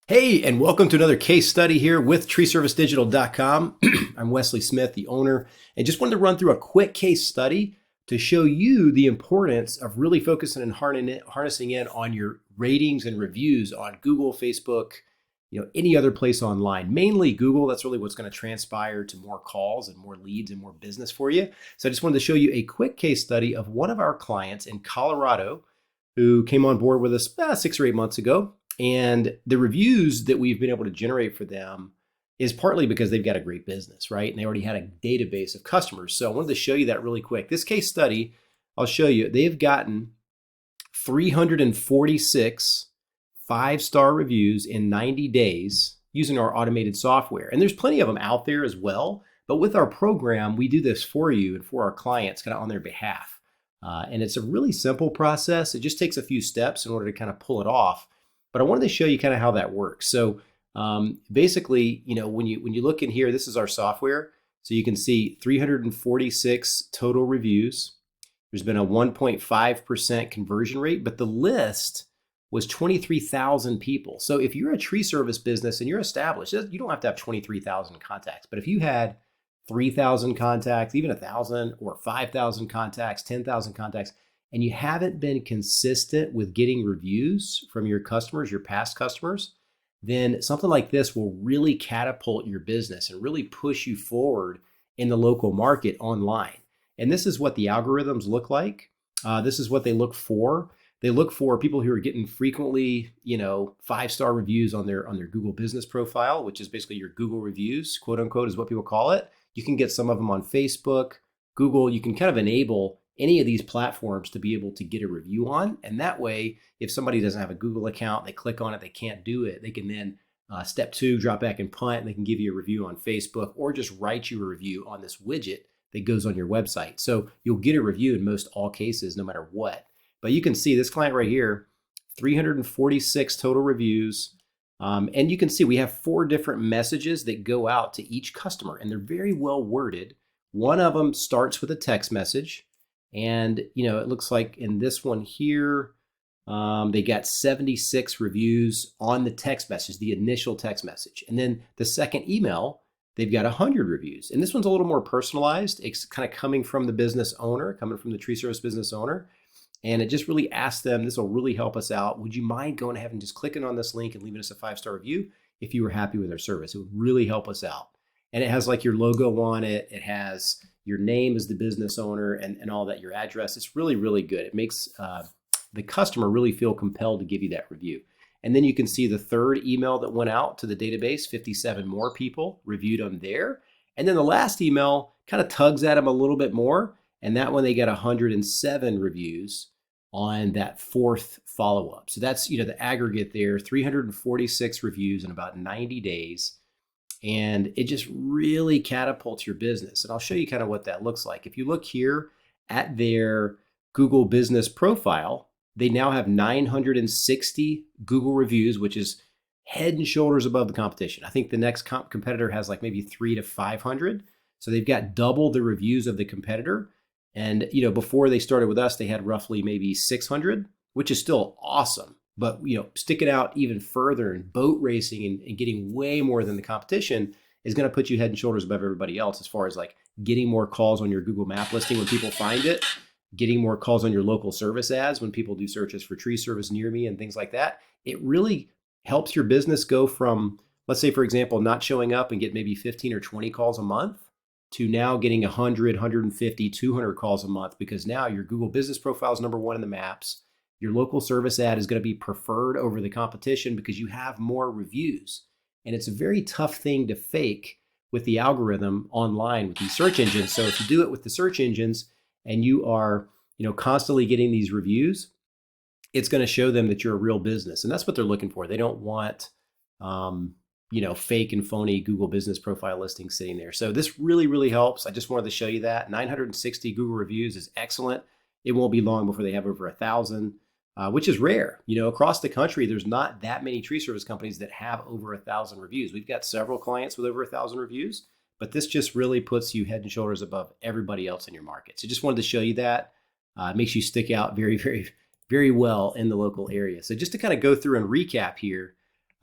Hey, and welcome to another case study here with treeservicedigital.com. I'm Wesley Smith, the owner, and just wanted to run through a quick case study to show you the importance of really focusing and harnessing in on your ratings and reviews on Google, Facebook, any other place online. Mainly Google. That's really what's going to transpire to more calls and more leads and more business for you. So I just wanted to show you a quick case study of one of our clients in Colorado who came on board with us 6 or 8 months ago. And the reviews that we've been able to generate for them is partly because they've got a great business, right? And they already had a database of customers. So I wanted to show you that really quick. This case study, I'll show you, they've gotten 346 five-star reviews in 90 days using our automated software. And there's plenty of them out there as well. But with our program, we do this for you and for our clients kind of on their behalf. And it's a really simple process. It just takes a few steps in order to kind of pull it off. But I wanted to show you kind of how that works. So basically, when you look in here, this is our software. So you can see 346 total reviews. There's been a 1.5% conversion rate, but the list was 23,000 people. So if you're a tree service business and you're established, you don't have to have 23,000 contacts. But if you had 3,000 contacts, even 1,000 or 5,000 contacts, 10,000 contacts, and you haven't been consistent with getting reviews from your customers, your past customers, then something like this will really catapult your business and really push you forward in the local market online. And this is what the algorithms look like. This is what they look for. They look for people who are getting frequently, 5-star reviews on their Google business profile, which is basically your Google reviews, quote unquote, is what people call it. You can get some of them on Facebook, Google. You can kind of enable any of these platforms to be able to get a review on. And that way, if somebody doesn't have a Google account, they click on it, they can't do it. They can then step 2, drop back and punt, and they can give you a review on Facebook or just write you a review on this widget that goes on your website. So you'll get a review in most all cases, no matter what. But you can see this client right here, 346 total reviews. And you can see we have 4 different messages that go out to each customer, and they're very well worded. One of them starts with a text message. And, it looks like in this one here, they got 76 reviews on the text message, the initial text message. And then the second email, they've got 100 reviews. And this one's a little more personalized. It's kind of coming from the business owner, coming from the tree service business owner. And it just really asks them, this will really help us out. Would you mind going ahead and just clicking on this link and leaving us a 5-star review if you were happy with our service? It would really help us out. And it has like your logo on it. It has your name as the business owner and all that, your address. It's really, really good. It makes the customer really feel compelled to give you that review. And then you can see the third email that went out to the database, 57 more people reviewed them there. And then the last email kind of tugs at them a little bit more. And that one, they got 107 reviews on that 4th follow-up. So that's, the aggregate there, 346 reviews in about 90 days. And it just really catapults your business. And I'll show you kind of what that looks like. If you look here at their Google business profile, they now have 960 Google reviews, which is head and shoulders above the competition. I think the next competitor has like maybe 300 to 500. So they've got double the reviews of the competitor. And, before they started with us, they had roughly maybe 600, which is still awesome. But, sticking out even further and boat racing and getting way more than the competition is going to put you head and shoulders above everybody else as far as like getting more calls on your Google map listing when people find it, getting more calls on your local service ads when people do searches for tree service near me and things like that. It really helps your business go from, let's say, for example, not showing up and get maybe 15 or 20 calls a month to now getting 100, 150, 200 calls a month, because now your Google business profile is number 1 in the maps. Your local service ad is going to be preferred over the competition because you have more reviews. And it's a very tough thing to fake with the algorithm online with these search engines. So if you do it with the search engines and you are, constantly getting these reviews, it's going to show them that you're a real business. And that's what they're looking for. They don't want, fake and phony Google business profile listings sitting there. So this really, really helps. I just wanted to show you that. 960 Google reviews is excellent. It won't be long before they have over 1,000. Which is rare. Across the country, there's not that many tree service companies that have over 1,000 reviews. We've got several clients with over 1,000 reviews, but this just really puts you head and shoulders above everybody else in your market. So just wanted to show you that. It makes you stick out very, very, very well in the local area. So just to kind of go through and recap here,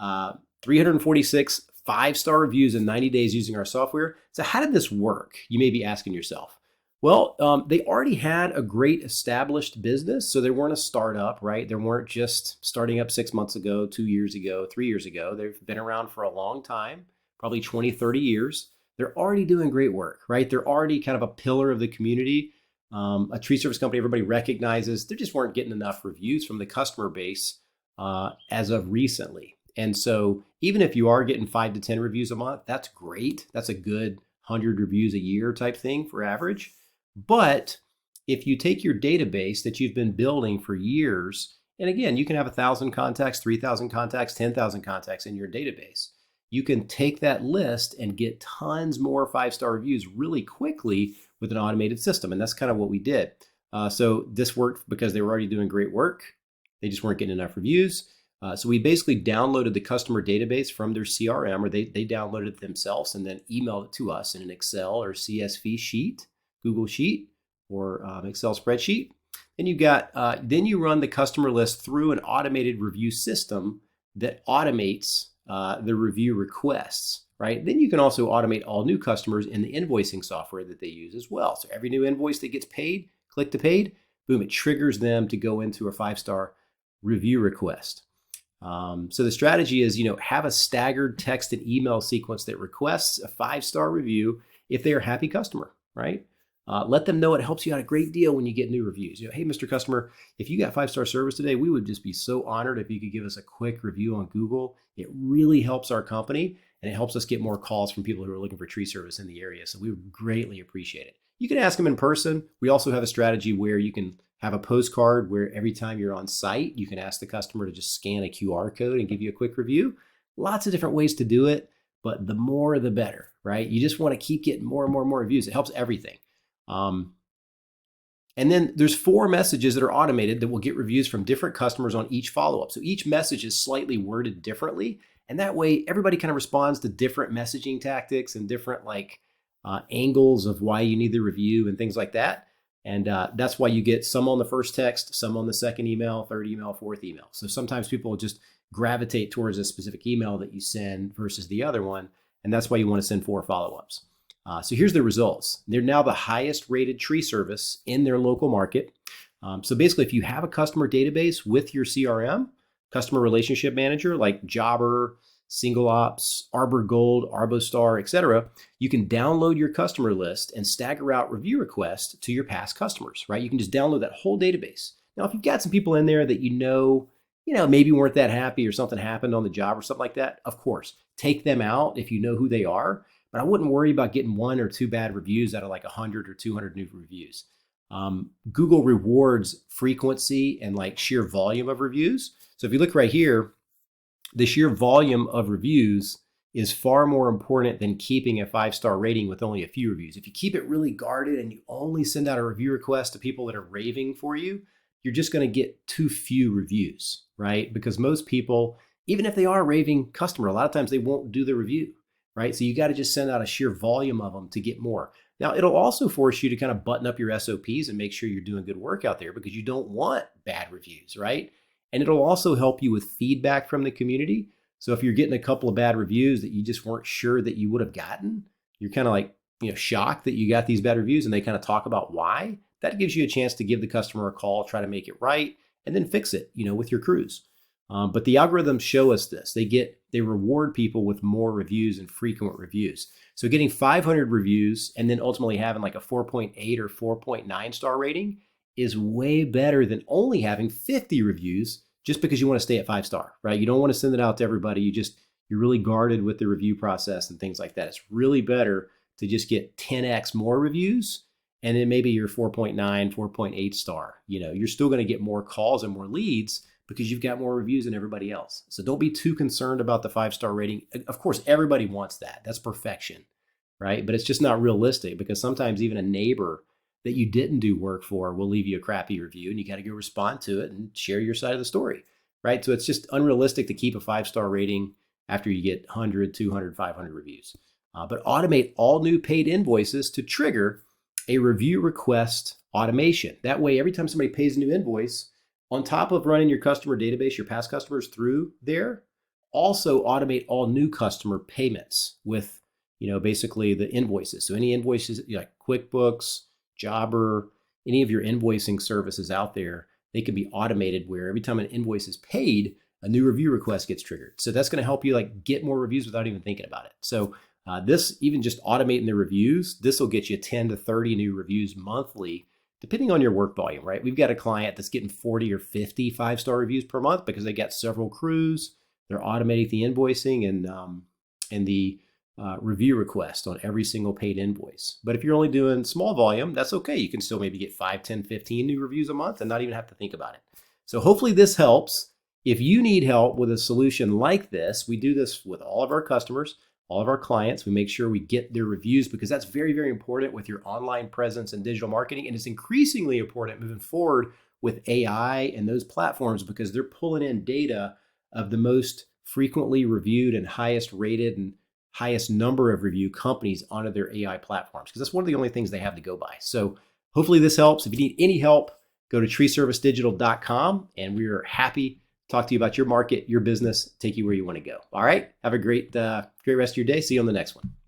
346 5-star reviews in 90 days using our software. So how did this work? You may be asking yourself. Well, they already had a great established business. So they weren't a startup, right? They weren't just starting up 6 months ago, 2 years ago, 3 years ago. They've been around for a long time, probably 20, 30 years. They're already doing great work, right? They're already kind of a pillar of the community. A tree service company everybody recognizes. They just weren't getting enough reviews from the customer base as of recently. And so even if you are getting 5 to 10 reviews a month, that's great. That's a good 100 reviews a year type thing for average. But if you take your database that you've been building for years, and again, you can have 1,000 contacts, 3,000 contacts, 10,000 contacts in your database. You can take that list and get tons more 5-star reviews really quickly with an automated system. And that's kind of what we did. So this worked because they were already doing great work. They just weren't getting enough reviews. So we basically downloaded the customer database from their CRM, or they downloaded it themselves and then emailed it to us in an Excel or CSV sheet, Google Sheet, or Excel spreadsheet. Then you run the customer list through an automated review system that automates the review requests, right? Then you can also automate all new customers in the invoicing software that they use as well. So every new invoice that gets paid, click to paid, boom, it triggers them to go into a 5-star review request. So the strategy is, have a staggered text and email sequence that requests a 5-star review if they are a happy customer, right? Let them know it helps you out a great deal when you get new reviews. Hey, Mr. Customer, if you got 5-star service today, we would just be so honored if you could give us a quick review on Google. It really helps our company, and it helps us get more calls from people who are looking for tree service in the area. So we would greatly appreciate it. You can ask them in person. We also have a strategy where you can have a postcard where every time you're on site, you can ask the customer to just scan a QR code and give you a quick review. Lots of different ways to do it, but the more the better, right? You just want to keep getting more and more and more reviews. It helps everything. And then there's 4 messages that are automated that will get reviews from different customers on each follow-up. So each message is slightly worded differently. And that way everybody kind of responds to different messaging tactics and different angles of why you need the review and things like that. And that's why you get some on the first text, some on the second email, third email, fourth email. So sometimes people will just gravitate towards a specific email that you send versus the other one. And that's why you want to send 4 follow-ups. So here's the results. They're now the highest rated tree service in their local market. So basically, if you have a customer database with your CRM, customer relationship manager like Jobber, Single Ops, Arbor Gold, Arbostar, etc., you can download your customer list and stagger out review requests to your past customers, right? You can just download that whole database. Now, if you've got some people in there that maybe weren't that happy or something happened on the job or something like that, of course, take them out if you know who they are. But I wouldn't worry about getting 1 or 2 bad reviews out of 100 or 200 new reviews. Google rewards frequency and sheer volume of reviews. So if you look right here, the sheer volume of reviews is far more important than keeping a 5-star rating with only a few reviews. If you keep it really guarded and you only send out a review request to people that are raving for you, you're just going to get too few reviews, right? Because most people, even if they are a raving customer, a lot of times they won't do the review, right? So you got to just send out a sheer volume of them to get more. Now, it'll also force you to kind of button up your SOPs and make sure you're doing good work out there because you don't want bad reviews, right? And it'll also help you with feedback from the community. So if you're getting a couple of bad reviews that you just weren't sure that you would have gotten, you're kind of shocked that you got these bad reviews and they kind of talk about why. That gives you a chance to give the customer a call, try to make it right, and then fix it, with your crews. But the algorithms show us this. They reward people with more reviews and frequent reviews. So getting 500 reviews and then ultimately having a 4.8 or 4.9 star rating is way better than only having 50 reviews just because you want to stay at 5-star, right? You don't want to send it out to everybody. You're really guarded with the review process and things like that. It's really better to just get 10x more reviews and then maybe you're 4.9, 4.8 star. You're still going to get more calls and more leads because you've got more reviews than everybody else. So don't be too concerned about the 5-star rating. Of course, everybody wants that. That's perfection, right? But it's just not realistic because sometimes even a neighbor that you didn't do work for will leave you a crappy review and you got to go respond to it and share your side of the story, right? So it's just unrealistic to keep a 5-star rating after you get 100, 200, 500 reviews. But automate all new paid invoices to trigger a review request automation. That way, every time somebody pays a new invoice, on top of running your customer database, your past customers through there, Also automate all new customer payments with, basically the invoices. So any invoices like QuickBooks, Jobber, any of your invoicing services out there, they can be automated where every time an invoice is paid, a new review request gets triggered. So that's going to help you like get more reviews without even thinking about it. So this, even just automating the reviews, this will get you 10 to 30 new reviews monthly, depending on your work volume, right? We've got a client that's getting 40 or 50 five-star reviews per month because they got several crews. They're automating the invoicing and the review request on every single paid invoice. But if you're only doing small volume, that's okay. You can still maybe get 5, 10, 15 new reviews a month and not even have to think about it. So hopefully this helps. If you need help with a solution like this, we do this with all of our customers, all of our clients. We make sure we get their reviews because that's very, very important with your online presence and digital marketing. And it's increasingly important moving forward with AI and those platforms because they're pulling in data of the most frequently reviewed and highest rated and highest number of review companies onto their AI platforms because that's one of the only things they have to go by. So hopefully this helps. If you need any help, go to treeservicedigital.com and we are happy talk to you about your market, your business, take you where you want to go. All right. Have a great rest of your day. See you on the next one.